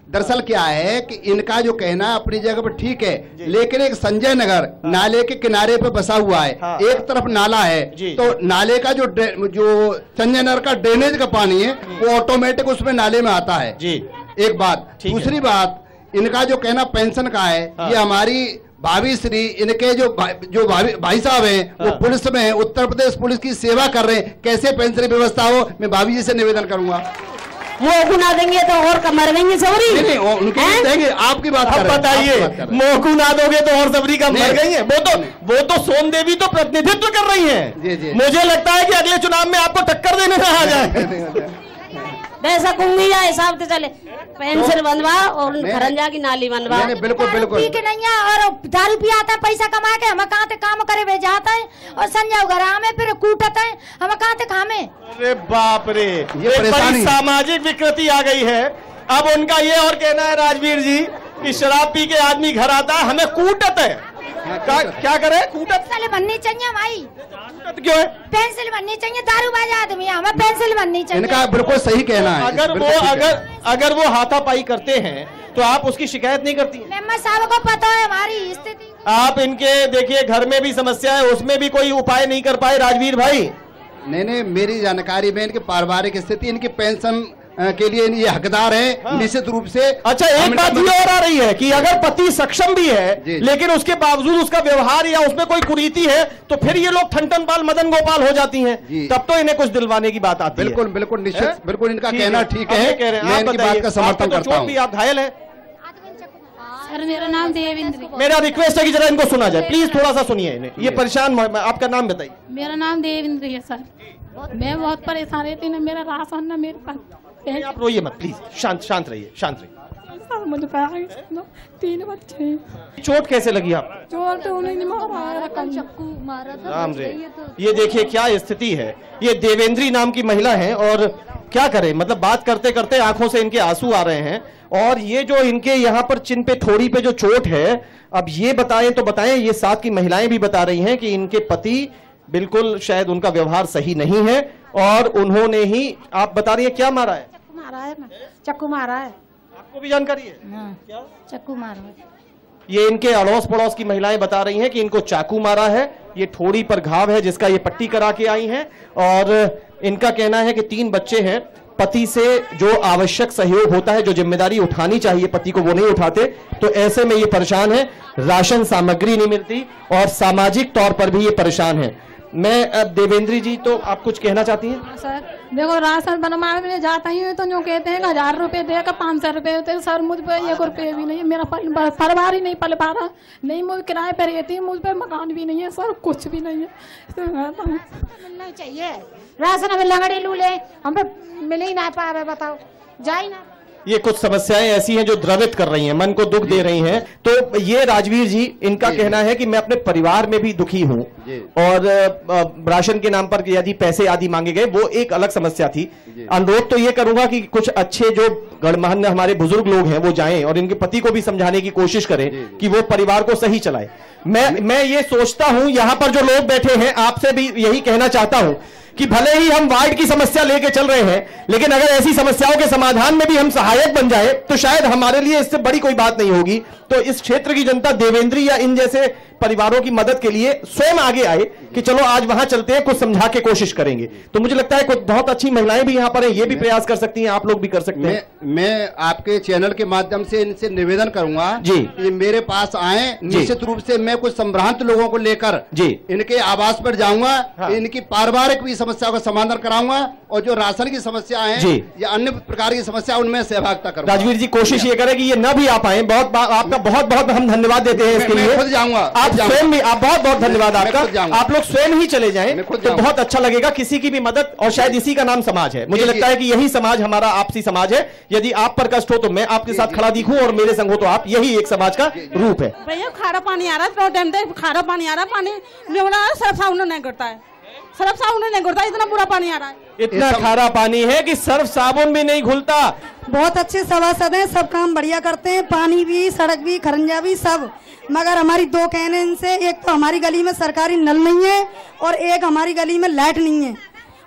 दरअसल क्या है कि इनका जो कहना अपनी जगह पर ठीक है, लेकिन एक संजय नगर नाले के किनारे पे बसा हुआ है। एक तरफ नाला है, तो नाले का जो संजय नगर का ड्रेनेज का पानी है वो ऑटोमेटिक उसमें नाले में आता है। एक बात। दूसरी बात, इनका जो कहना पेंशन का है, ये हमारी भाभी श्री इनके जो भाई साहब हैं वो पुलिस में उत्तर प्रदेश पुलिस की सेवा कर रहे हैं, कैसे पेंशन व्यवस्था हो, मैं भाभी जी से निवेदन करूंगा। मोह गुना देंगे तो और कमर देंगे सबरी। नहीं उनके देंगे, आपकी बात अब बताइए, मोह गुना दोगे तो और सबरी का मर गई है। वो तो सोन देवी तो प्रतिनिधित्व कर रही हैं। मुझे लगता है कि अगले चुनाव में आपको टक्कर देने ना आ जाए। वैसा कुंगी या हिसाब से चले, पेंशन बनवा और खरंजा की नाली बनवा। बिल्कुल बिल्कुल पी के नहीं है और दारू पी आता है, पैसा कमा के हम कहाँ काम करे वे जाता है और संजय घर में फिर कूटता है, हम कहाँ खामे। अरे बाप रे, ये बड़ी सामाजिक विकृति आ गई है। अब उनका ये और कहना है राजवीर जी कि शराब पी के आदमी घर आता है, हमें कूटत है। क्या करे? कूटत बननी चाहिए भाई। क्यों है? पेंसिल बननी चाहिए, दारूबाज आदमी हमें पेंसिल बननी चाहिए। इनका बिल्कुल सही कहना है। अगर वो हाथापाई करते हैं तो आप उसकी शिकायत नहीं करती? मेम्बर साहब को पता है हमारी स्थिति। आप इनके देखिए घर में भी समस्या है, उसमें भी कोई उपाय नहीं कर पाए राजवीर भाई? नहीं, मेरी जानकारी में इनकी पारिवारिक स्थिति, इनकी पेंशन के लिए ये हकदार है निश्चित रूप से। अच्छा, एक बात ये और आ रही है कि अगर पति सक्षम भी है लेकिन उसके बावजूद उसका व्यवहार या उसमें कोई कुरीति है तो फिर ये लोग ठन पाल मदन गोपाल हो जाती हैं, तब तो इन्हें कुछ दिलवाने की बात आती है। बिल्कुल निश्चित, बिल्कुल इनका कहना ठीक है, मैं इनकी बात का समर्थन करता हूँ। आप घायल है? सर मेरा नाम देवेंद्र। मेरा रिक्वेस्ट है कि जरा इनको सुना जाए, प्लीज थोड़ा सा सुनिए इन्हें, ये परेशान। आपका नाम बताइए। मेरा नाम देवेंद्र है सर, मैं बहुत परेशान रहती हूँ, मेरा राशन ना मेरे पास। आप रोइए मत प्लीज, शांत रहिए। मुझे 3 बच्चे। चोट कैसे लगी आप? चोट उन्होंने मारा था। राम रे, ये देखिए क्या स्थिति है। ये देवेंद्री नाम की महिला है और क्या करें, मतलब बात करते करते आंखों से इनके आंसू आ रहे हैं। और ये जो इनके यहाँ पर चिन पे थोड़ी पे जो चोट है, अब ये बताएं तो बताएं, ये साथ की महिलाएं भी बता रही हैं कि इनके पति बिल्कुल शायद उनका व्यवहार सही नहीं है और उन्होंने ही, आप बता रही है क्या मारा है? मारा है ना, चक्कू मारा है। आपको भी जानकारी है? क्या चक्कू मारा है? ये इनके अड़ोस पड़ोस की महिलाएं बता रही हैं कि इनको चाकू मारा है, ये ठोड़ी पर घाव है जिसका ये पट्टी करा के आई हैं। और इनका कहना है कि 3 बच्चे हैं, पति से जो आवश्यक सहयोग होता है, जो जिम्मेदारी उठानी चाहिए पति को, वो नहीं उठाते, तो ऐसे में ये परेशान है। राशन सामग्री नहीं मिलती और सामाजिक तौर पर भी ये परेशान है। मैं अब देवेंद्री जी, तो आप कुछ कहना चाहती हैं? सर देखो, राशन बनवाने जाता ही तो जो कहते हैं 1000 रुपए देगा, 500 रुपए होते हैं। सर मुझ पे 1 रुपये भी नहीं है, मेरा परिवार ही नहीं पल पा रहा। नहीं, मुझे किराए पर रहती हूँ, मुझ पे मकान भी नहीं है सर, कुछ भी नहीं है। मिलना चाहिए राशन, हमें लंगड़ी लूले हम पे मिल ही ना पावे, बताओ जाए ना। ये कुछ समस्याएं ऐसी हैं जो द्रवित कर रही हैं, मन को दुख दे रही हैं। तो ये राजवीर जी, इनका कहना है कि मैं अपने परिवार में भी दुखी हूं और राशन के नाम पर यदि पैसे आदि मांगे गए, वो एक अलग समस्या थी। अनुरोध तो ये करूंगा कि कुछ अच्छे जो गणमान्य हमारे बुजुर्ग लोग हैं वो जाएं और इनके पति को भी समझाने की कोशिश करें कि वो परिवार को सही चलाए। मैं ये सोचता हूं, यहां पर जो लोग बैठे हैं, आपसे भी यही कहना चाहता हूं कि भले ही हम वार्ड की समस्या लेके चल रहे हैं, लेकिन अगर ऐसी समस्याओं के समाधान में भी हम सहायक बन जाए तो शायद हमारे लिए इससे बड़ी कोई बात नहीं होगी। तो इस क्षेत्र की जनता देवेंद्री या इन जैसे परिवारों की मदद के लिए स्वयं आगे आए कि चलो आज वहां चलते हैं, कुछ समझा के कोशिश करेंगे। तो मुझे लगता है कुछ बहुत अच्छी महिलाएं भी यहां पर हैं, ये भी प्रयास कर सकती हैं, आप लोग भी कर सकते हैं। मैं आपके चैनल के माध्यम से इनसे निवेदन करूंगा जी कि मेरे पास आए, निश्चित रूप से मैं कुछ संभ्रांत लोगों को लेकर जी इनके आवास पर जाऊंगा, इनकी पारिवारिक भी समस्या का समाधान कराऊंगा और जो राशन की समस्या है या अन्य प्रकार की समस्या उनमें सहभागिता करूंगा। राजवीर जी कोशिश ये करें कि ये न भी आ पाए। आपका बहुत बहुत हम धन्यवाद देते हैं इसके लिए। खुद जाऊंगा, आप स्वयं भी, आप बहुत बहुत धन्यवाद आपका। आप लोग स्वयं ही चले जाएं तो बहुत अच्छा लगेगा, किसी की भी मदद, और शायद इसी का नाम समाज है। मुझे लगता है कि यही समाज हमारा आपसी समाज है। यदि आप पर कष्ट हो तो मैं आपके साथ खड़ा दिखूं और मेरे संग हो तो आप, यही एक समाज का रूप है। भैया खारा पानी आ रहा है, खारा पानी आ रहा है, पानी सर्फ साबुन नहीं करता है, सर्फ साबुन नहीं करता, इतना बुरा पानी आ रहा है। इतना खारा पानी है कि सर्फ साबुन भी नहीं घुलता। बहुत अच्छे सभासद हैं, सब काम बढ़िया करते हैं, पानी भी, सड़क भी, खरंजा भी, सब। मगर हमारी 2 कहने इनसे, एक तो हमारी गली में सरकारी नल नहीं है और एक हमारी गली में लाइट नहीं है,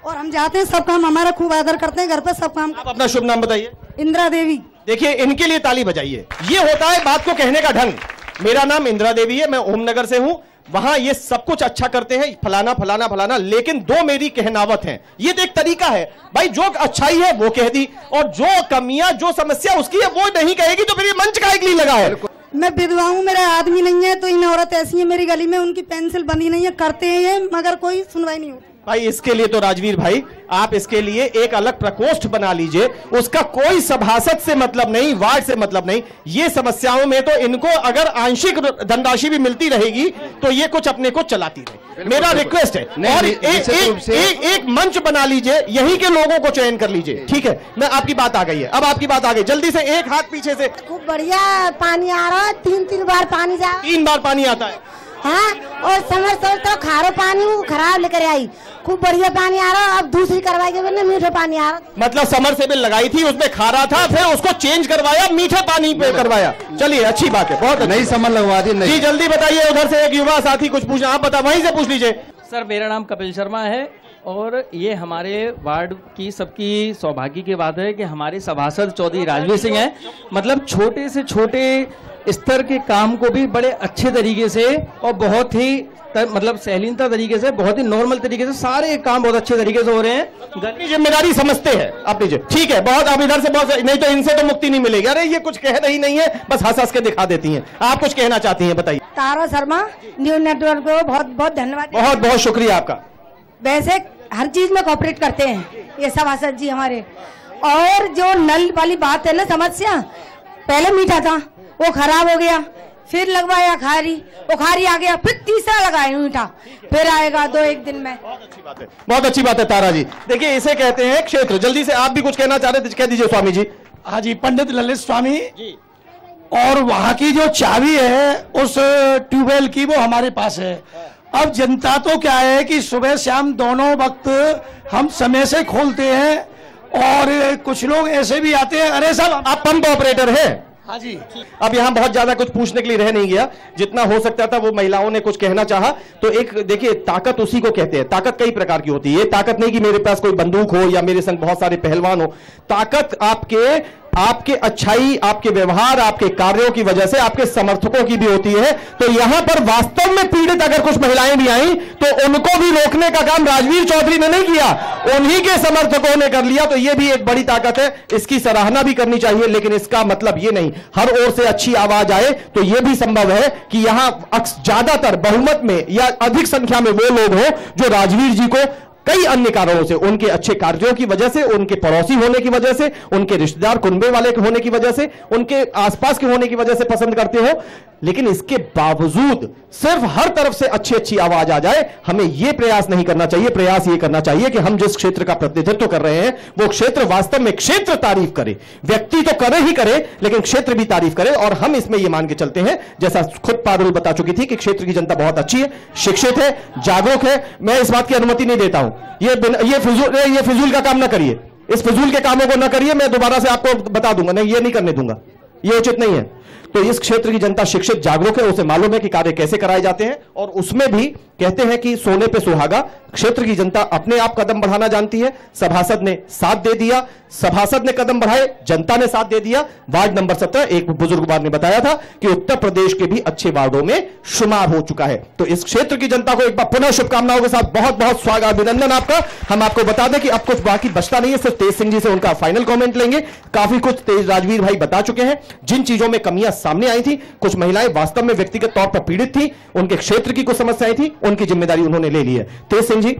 और हम जाते हैं सब काम हमारा खूब आदर करते हैं, घर पे सब काम। आप अपना शुभ नाम बताइए। इंदिरा देवी। देखिए, इनके लिए ताली बजाइए। ये होता है बात को कहने का ढंग। मेरा नाम इंदिरा देवी है, मैं ओमनगर से हूं। वहां ये सब कुछ अच्छा करते हैं, फलाना फलाना फलाना, लेकिन 2 मेरी कहनावत हैं। ये तो एक तरीका है भाई, जो अच्छाई है वो कह दी और जो कमियां, जो समस्या उसकी है वो नहीं कहेगी, तो फिर ये मंच काहे के लिए लगा है? मैं विधवा हूँ, मेरा आदमी नहीं है, तो इन औरत ऐसी है मेरी गली में, उनकी पेंसिल बनी नहीं है, करते हैं ये मगर कोई सुनवाई नहीं होती। भाई इसके लिए तो राजवीर भाई आप इसके लिए एक अलग प्रकोष्ठ बना लीजिए, उसका कोई सभासद से मतलब नहीं, वार्ड से मतलब नहीं। ये समस्याओं में तो इनको अगर आंशिक धनराशि भी मिलती रहेगी तो ये कुछ अपने को चलाती रहे। मेरा रिक्वेस्ट है और एक मंच बना लीजिए, यही के लोगों को चयन कर लीजिए। ठीक है, मैं आपकी बात आ गई है, अब आपकी बात आ गई, जल्दी से एक हाथ पीछे से। खूब बढ़िया पानी आ रहा है, 3 बार पानी जा, 3 बार पानी आता है। हाँ, और समर तो खारो पानी खराब लेकर आई, खूब बढ़िया पानी आ रहा, अब दूसरी करवाई के बिना मीठा पानी आ रहा। मतलब समर से बिल लगाई थी, उसमें खारा था, फिर उसको चेंज करवाया, मीठे पानी पे करवाया। चलिए अच्छी बात है, बहुत नई समर लगवा दी। जी जल्दी बताइए, उधर से एक युवा साथी कुछ पूछना, आप बता, वहीं से पूछ लीजिए। सर मेरा नाम कपिल शर्मा है और ये हमारे वार्ड की सबकी सौभाग्य की बात है कि हमारे सभासद चौधरी राजवीर सिंह हैं। मतलब छोटे से छोटे स्तर के काम को भी बड़े अच्छे तरीके से और बहुत ही मतलब सहलीनता तरीके से, बहुत ही नॉर्मल तरीके से सारे काम बहुत अच्छे तरीके से हो रहे हैं। अपनी जिम्मेदारी समझते हैं आप लीजिए। ठीक है, बहुत आप इधर से बहुत, नहीं तो इनसे तो मुक्ति नहीं मिलेगी। अरे ये कुछ कह रही नहीं है, बस हंस हंस के दिखा देती हैं। आप कुछ कहना चाहती हैं, बताइए। तारा शर्मा, न्यूज नेटवर्क को बहुत बहुत धन्यवाद। बहुत बहुत शुक्रिया आपका। वैसे हर चीज में कोऑपरेट करते हैं ये सभासद जी हमारे। और जो नल वाली बात है ना, समस्या पहले मीठा था, वो खराब हो गया, फिर लगवाया खारी, वो खारी आ गया, फिर तीसरा लगाया मीठा, फिर आएगा 2-1 दिन में। बहुत अच्छी बात है तारा जी। देखिए इसे कहते हैं क्षेत्र। जल्दी से आप भी कुछ कहना चाह रहे थे, कह दीजिए स्वामी जी। हाँ जी, पंडित ललित स्वामी जी। और वहाँ की जो चाबी है उस ट्यूबवेल की, वो हमारे पास है। अब जनता तो क्या है कि सुबह शाम दोनों वक्त हम समय से खोलते हैं, और कुछ लोग ऐसे भी आते हैं। अरे साहब आप पंप ऑपरेटर है? हाँ जी। अब यहाँ बहुत ज्यादा कुछ पूछने के लिए रह नहीं गया, जितना हो सकता था वो महिलाओं ने कुछ कहना चाहा। तो एक देखिए, ताकत उसी को कहते हैं। ताकत कई प्रकार की होती है। ये ताकत नहीं कि मेरे पास कोई बंदूक हो या मेरे संग बहुत सारे पहलवान हो। ताकत आपके अच्छाई, आपके व्यवहार, आपके कार्यों की वजह से आपके समर्थकों की भी होती है। तो यहां पर वास्तव में पीड़ित अगर कुछ महिलाएं भी आई तो उनको भी रोकने का काम राजवीर चौधरी ने नहीं किया, उन्हीं के समर्थकों ने कर लिया। तो यह भी एक बड़ी ताकत है, इसकी सराहना भी करनी चाहिए। लेकिन इसका मतलब यह नहीं हर ओर से अच्छी आवाज आए। तो यह भी संभव है कि यहां ज्यादातर बहुमत में या अधिक संख्या में वो लोग हो जो राजवीर जी को कई अन्य कारणों से, उनके अच्छे कार्यों की वजह से, उनके पड़ोसी होने की वजह से, उनके रिश्तेदार कुनबे वाले होने की वजह से, उनके आसपास के होने की वजह से पसंद करते हो। लेकिन इसके बावजूद सिर्फ हर तरफ से अच्छी आवाज आ जाए, हमें यह प्रयास नहीं करना चाहिए। प्रयास यह करना चाहिए कि हम जिस क्षेत्र का प्रतिनिधित्व कर रहे हैं वो क्षेत्र वास्तव में क्षेत्र तारीफ करे। व्यक्ति तो करे ही करे, लेकिन क्षेत्र भी तारीफ करे। और हम इसमें यह मान के चलते हैं, जैसा खुद पारुल बता चुकी थी, कि क्षेत्र की जनता बहुत अच्छी है, शिक्षित है, जागरूक है। मैं इस बात की अनुमति नहीं देता हूं। ये फिजूल का काम ना करिए, इस फिजूल के कामों को ना करिए। मैं दोबारा से आपको बता दूंगा, नहीं ये नहीं करने दूंगा, ये उचित नहीं है। तो इस क्षेत्र की जनता शिक्षित, जागरूक है, उसे मालूम है कि कार्य कैसे कराए जाते हैं। और उसमें भी कहते हैं कि सोने पे सुहागा, क्षेत्र की जनता अपने आप कदम बढ़ाना जानती है। सभासद ने साथ दे दिया, सभासद ने कदम बढ़ाए, जनता ने साथ दे दिया। वार्ड नंबर 17 एक बुजुर्ग ने बताया था कि उत्तर प्रदेश के भी अच्छे वार्डों में शुमार हो चुका है। तो इस क्षेत्र की जनता को एक बार पुनः शुभकामनाओं के साथ बहुत बहुत स्वागत, अभिनंदन आपका। हम आपको बता दें कि अब कुछ बाकी बचता नहीं है, सिर्फ तेज सिंह जी से उनका फाइनल कमेंट लेंगे। काफी कुछ तेज राजवीर भाई बता चुके हैं, जिन चीजों में कमियां सामने आई थी। कुछ महिलाएं वास्तव में व्यक्तिगत तौर पर पीड़ित थी, उनके क्षेत्र की कुछ समस्याएं थी, उनकी जिम्मेदारी उन्होंने ले ली है। तेज सिंह जी,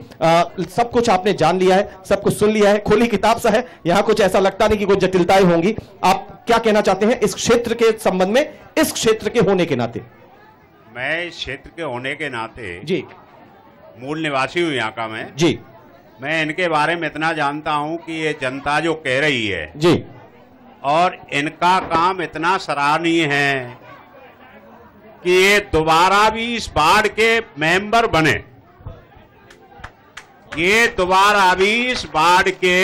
सब कुछ आपने जान लिया है, सब कुछ सुन लिया है, खुली किताब सा है, यहां कुछ ऐसा लगता नहीं कि कुछ जटिलताएं होंगी। आप क्या कहना चाहते हैं इस क्षेत्र के संबंध में, इस क्षेत्र के होने के नाते? मैं इस क्षेत्र के होने के नाते जी मूल निवासी हूं यहाँ का जी। मैं इनके बारे में इतना जानता हूं कि ये जनता जो कह रही है जी, और इनका काम इतना सराहनीय है कि ये दोबारा भी इस वार्ड के मेंबर बने। ये दोबारा भी इस वार्ड के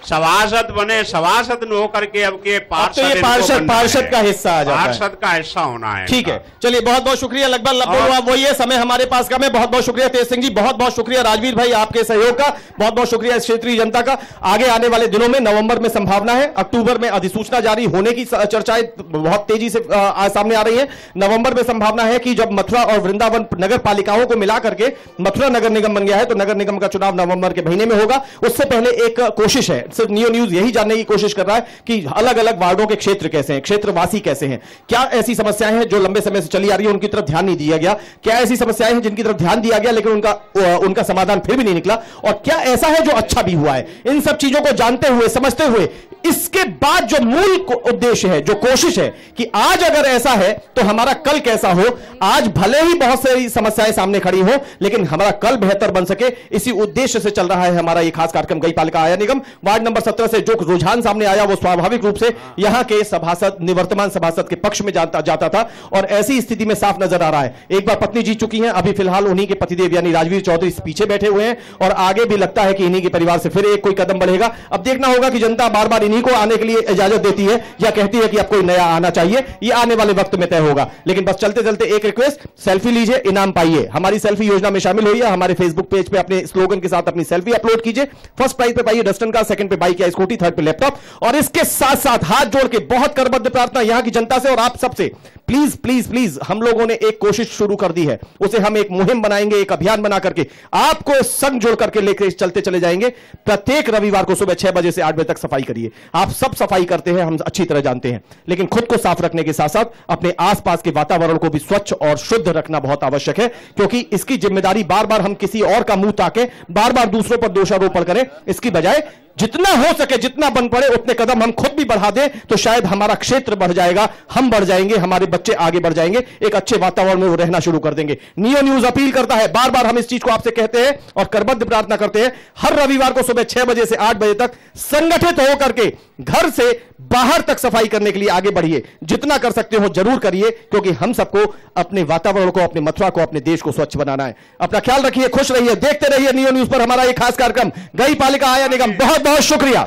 सभासद बने, सभासद न होकर के अब के पार्षद का हिस्सा आ जाता है, पार्षद का हिस्सा होना है। ठीक है, चलिए बहुत बहुत शुक्रिया। लगभग वही है, समय हमारे पास कम है। बहुत बहुत शुक्रिया तेज सिंह जी, बहुत बहुत शुक्रिया राजवीर भाई आपके सहयोग का, बहुत बहुत शुक्रिया इस क्षेत्रीय जनता का। आगे आने वाले दिनों में नवंबर में संभावना है, अक्टूबर में अधिसूचना जारी होने की चर्चाएं बहुत तेजी से सामने आ रही है। नवंबर में संभावना है कि जब मथुरा और वृंदावन नगर पालिकाओं को मिला करके मथुरा नगर निगम बन गया है, तो नगर निगम का चुनाव नवंबर के महीने में होगा। उससे पहले एक कोशिश है सिर्फ नियो न्यूज यही जानने की कोशिश कर रहा है कि अलग अलग वार्डों के क्षेत्र कैसे हैं, क्षेत्रवासी कैसे हैं, क्या ऐसी समस्याएं हैं जो लंबे समय से चली आ रही है उनकी तरफ ध्यान नहीं दिया गया, क्या ऐसी समस्याएं हैं जिनकी तरफ ध्यान दिया गया लेकिन उनका समाधान फिर भी नहीं निकला, और क्या ऐसा है जो अच्छा भी हुआ है। इन सब चीजों को जानते हुए, समझते हुए, इसके बाद जो मूल उद्देश्य है, जो कोशिश है कि आज अगर ऐसा है तो हमारा कल कैसा हो, आज भले ही बहुत सारी समस्याएं सामने खड़ी हो लेकिन हमारा कल बेहतर बन सके, इसी उद्देश्य से चल रहा है हमारा यह खास कार्यक्रम गई पालिका आया निगम। वार्ड नंबर 17 से जो रुझान सामने आया वो स्वाभाविक रूप से यहां के सभासद, निवर्तमान सभासद के पक्ष में जाता था और ऐसी स्थिति में साफ नजर आ रहा है। एक बार पत्नी जीत चुकी हैं, अभी फिलहाल उन्हीं के पतिदेव यानी राजवीर चौधरी पीछे बैठे हुए हैं और आगे भी लगता है कि इन्हीं के परिवार से फिर एक कोई कदम बढ़ेगा। अब देखना होगा कि जनता बार बार इन्हीं को आने के लिए इजाजत देती है या कहती है कि अब कोई नया आना चाहिए, ये आने वाले वक्त में तय होगा। लेकिन बस चलते चलते एक रिक्वेस्ट, सेल्फी लीजिए, इनाम पाइए, हमारी सेल्फी योजना में शामिल होइए, हमारे फेसबुक पेज पे अपने स्लोगन के साथ अपनी सेल्फी अपलोड कीजिए। फर्स्ट प्राइज पे पाइए डस्टन का, सेकंड पे बाइक या स्कूटी, थर्ड पे लैपटॉप। और इसके साथ साथ हाथ जोड़ के बहुत करबद्ध प्रार्थना यहां की जनता से और आप सबसे, प्लीज प्लीज प्लीज, हम लोगों ने एक कोशिश शुरू कर दी है, उसे हम एक मुहिम बनाएंगे, एक अभियान बना करके आपको संग जोड़ करके लेकर चलते चले जाएंगे। प्रत्येक रविवार को सुबह 6 बजे से 8 बजे तक सफाई करिए। आप सब सफाई करते हैं, हम अच्छी तरह जानते हैं, लेकिन खुद को साफ रखने के साथ साथ अपने आसपास के वातावरण को भी स्वच्छ और शुद्ध रखना बहुत आवश्यक है, क्योंकि इसकी जिम्मेदारी बार बार हम किसी और का मुंह ताके बार बार दूसरों पर दोषारोपण करें, इसकी बजाय जितना हो सके, जितना बन पड़े उतने कदम हम खुद भी बढ़ा दें तो शायद हमारा क्षेत्र बढ़ जाएगा, हम बढ़ जाएंगे, हमारे बच्चे आगे बढ़ जाएंगे, एक अच्छे वातावरण में वो रहना शुरू कर देंगे। नियो न्यूज अपील करता है, बार बार हम इस चीज को आपसे कहते हैं और करबद्ध प्रार्थना करते हैं, हर रविवार को सुबह 6 बजे से 8 बजे तक संगठित होकर के घर से बाहर तक सफाई करने के लिए आगे बढ़िए। जितना कर सकते हो जरूर करिए, क्योंकि हम सबको अपने वातावरण को, अपने मथुरा को, अपने देश को स्वच्छ बनाना है। अपना ख्याल रखिए, खुश रहिए, देखते रहिए नियो न्यूज पर हमारा एक खास कार्यक्रम गई पालिका आया निगम। बहुत बहुत शुक्रिया।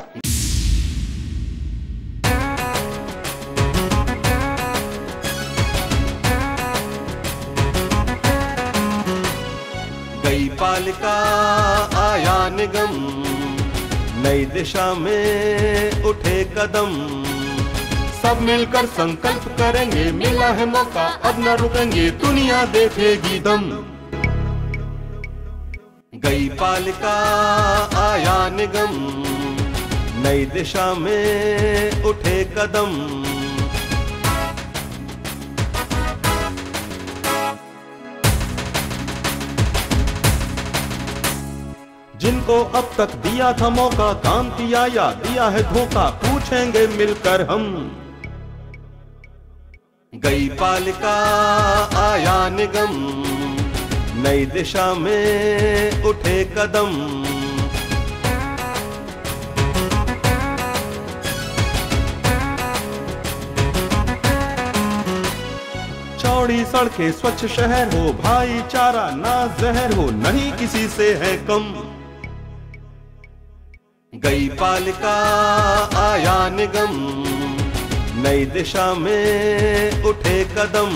गई पालिका आया निगम, नई दिशा में उठे कदम, सब मिलकर संकल्प करेंगे, मिला है मौका अब न रुकेंगे, दुनिया देखेगी दम। गई पालिका आया निगम, नई दिशा में उठे कदम, जिनको अब तक दिया था मौका, काम किया या दिया है धोखा, पूछेंगे मिलकर हम। गई पालिका आया निगम, नई दिशा में उठे कदम, चौड़ी सड़कें, स्वच्छ शहर हो, भाईचारा ना जहर हो, नहीं किसी से है कम। गई पालिका आया निगम, नई दिशा में उठे कदम।